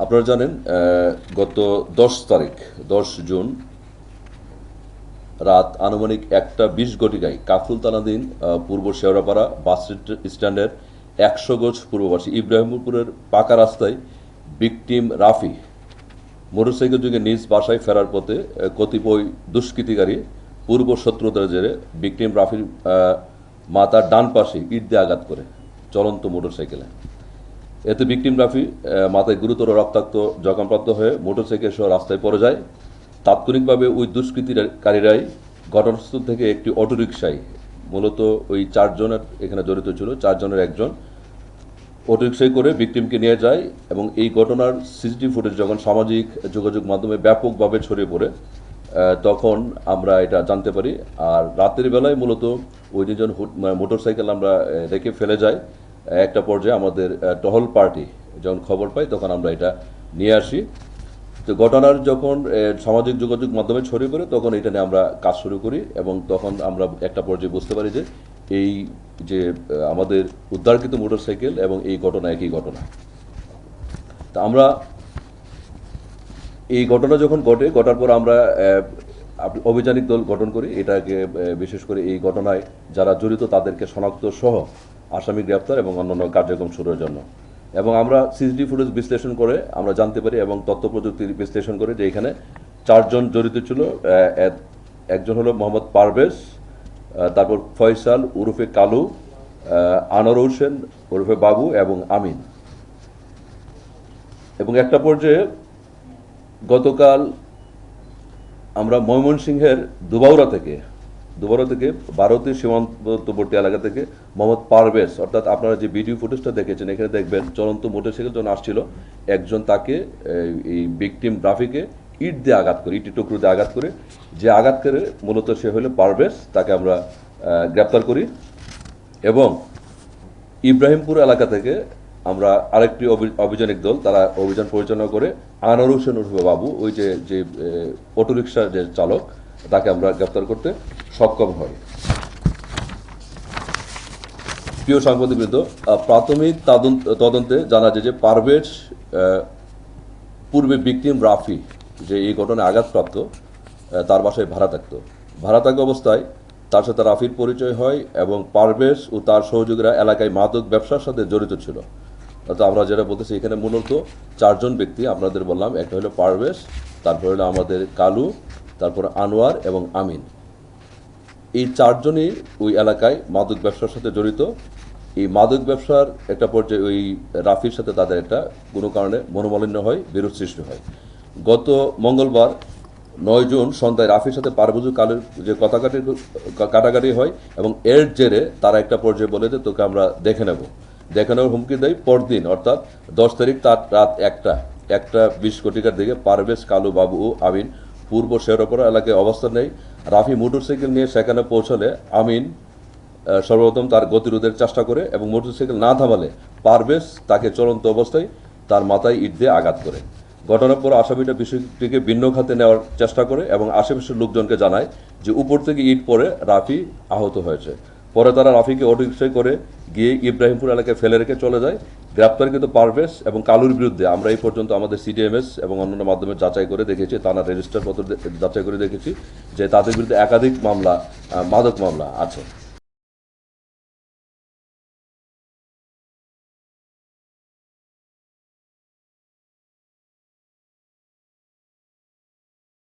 আপনারা জানেন গত 10 তারিখ 10 জুন রাত আনুমানিক 1:20 ঘটিকায় কাফরুল থানাধীন পূর্ব শেওড়াপাড়া বাস স্ট্যান্ডের 100 গজ পূর্ববাসী ইব্রাহিমপুরের পাকা রাস্তায় ভিকটিম রাফি মোটরসাইকেল যোগে নিজ বাসায় ফেরার পথে কতিপয় দুষ্কৃতিকারী পূর্ব শত্রুতার জেরে ভিকটিম রাফির মাথার ডান পাশে ইট দিয়ে আঘাত করে চলন্ত মোটরসাইকেলে। এতে ভিকটিম রাফি মাথায় গুরুতর রক্তাক্ত জখমপ্রাপ্ত হয়ে মোটরসাইকেল সহ রাস্তায় পড়ে যায়। তাৎক্ষণিকভাবে ওই দুষ্কৃতিকারীরাই ঘটনাস্থল থেকে একটি অটোরিকশায়, মূলত ওই 4 জনের এখানে জড়িত ছিল, 4 জনের একজন অটোরিকশায় করে ভিকটিমকে নিয়ে যায় এবং এই ঘটনার সিসিটিভি ফুটেজ যখন সামাজিক যোগাযোগ মাধ্যমে ব্যাপকভাবে ছড়িয়ে পড়ে তখন আমরা এটা জানতে পারি। আর রাতের বেলায় মূলত ওই 2 জন মোটরসাইকেল আমরা রেখে ফেলে যাই। একটা পর্যায়ে আমাদের টহল পার্টি যখন খবর পাই তখন আমরা এটা নিয়ে আসি। তো ঘটনার যখন সামাজিক যোগাযোগ মাধ্যমে ছড়িয়ে পড়ে তখন এটা নিয়ে আমরা কাজ শুরু করি এবং তখন আমরা একটা পর্যায়ে বুঝতে পারি যে এই যে আমাদের উদ্ধারকৃত মোটরসাইকেল এবং এই ঘটনা একই ঘটনা। তা আমরা এই ঘটনা যখন ঘটার পর আমরা অভিযানিক দল গঠন করি। এটাকে বিশেষ করে এই ঘটনায় যারা জড়িত তাদেরকে শনাক্ত সহ আসামি গ্রেপ্তার এবং অন্যান্য কার্যক্রম শুরুর জন্য। এবং আমরা সিসিটিভি ফুটেজ বিশ্লেষণ করে আমরা জানতে পারি এবং তথ্য প্রযুক্তি বিশ্লেষণ করে যে এখানে 4 জন জড়িত ছিল। একজন হলো মোহাম্মদ পারভেজ, তারপর ফয়সাল ওরফে কালু, আনোয়ার হোসেন ওরফে বাবু এবং আমিন। এবং একটা পর্যায়ে গতকাল আমরা ময়মনসিংহের দুবাউরা থেকে ভারতীয় সীমান্তবর্তী এলাকা থেকে মোহাম্মদ পারভেজ, অর্থাৎ আপনারা যে ভিডিও ফুটেজটা দেখেছেন এখানে দেখবেন চলন্ত মোটরসাইকেল যখন আসছিল একজন তাকে এই ভিকটিম রাফিকে ইট দিয়ে আঘাত করে, ইটের টুকরো দিয়ে আঘাত করে, যে আঘাত করে মূলত সে হলো পারভেজ, তাকে আমরা গ্রেপ্তার করি। এবং ইব্রাহিমপুর এলাকা থেকে আমরা আরেকটি অভিযানিক দল, তারা অভিযান পরিচালনা করে আনোয়ার হোসেন উর্ফে বাবু, ওই যে অটোরিকশার যে চালক, তাকে আমরা গ্রেপ্তার করতে সক্ষম হই। প্রিয় সাংবাদিকবৃন্দ, প্রাথমিক তদন্তে জানা যায় যে পারভেজ পূর্বে ভিকটিম রাফি যে এই ঘটনায় আঘাতপ্রাপ্ত তার বাসায় ভাড়া থাকা অবস্থায় তার সাথে রাফির পরিচয় হয় এবং পারভেজ ও তার সহযোগীরা এলাকায় মাদক ব্যবসার সাথে জড়িত ছিল। তো আমরা যেটা বলতেছি এখানে মূলত 4 জন ব্যক্তি আপনাদের বললাম, একটা হলো পারভেজ, তারপর হলো আমাদের কালু, তারপর আনোয়ার এবং আমিন। এই 4 জনই ওই এলাকায় মাদক ব্যবসার সাথে জড়িত। এই মাদক ব্যবসার একটা পর্যায়ে ওই রাফির সাথে তাদের একটা কোনো কারণে মনোমালিন্য হয়, বিরোধ সৃষ্টি হয়। গত মঙ্গলবার 9 জুন সন্ধ্যায় রাফির সাথে পারভেজ কালুর যে কাটাকাটি হয় এবং এর জেরে তারা একটা পর্যায়ে বলে যে তোকে আমরা দেখে নেওয়ার হুমকি দেয়। পরদিন অর্থাৎ 10 তারিখ তার রাত 1:20 ঘটিকার দিকে পারভেজ, কালু, বাবু ও আমিন পূর্ব শেওড়াপাড়া এলাকায় অবস্থান নেয়। রাফি মোটরসাইকেল নিয়ে সেখানে পৌঁছালে আমিন সর্বপ্রথম তার গতিরোধের চেষ্টা করে এবং মোটরসাইকেল না থামালে পারভেজ তাকে চলন্ত অবস্থায় তার মাথায় ইট দিয়ে আঘাত করে। ঘটনার পর আসামিটা বিষয়টিকে ভিন্ন খাতে নেওয়ার চেষ্টা করে এবং আশেপাশের লোকজনকে জানায় যে উপর থেকে ইট পড়ে রাফি আহত হয়েছে। পরে তারা রাফিকে অটোরিকশায় করে গিয়ে ইব্রাহিমপুর এলাকায় ফেলে রেখে চলে যায়। গ্রেপ্তারকৃত পারভেজ এবং কালুর বিরুদ্ধে আমরা এই পর্যন্ত আমাদের সিডিএমএস এবং অন্যান্য মাধ্যমে যাচাই করে দেখেছি, থানা রেজিস্টার পত্র যাচাই করে দেখেছি যে তাদের বিরুদ্ধে একাধিক মাদক মামলা আছে।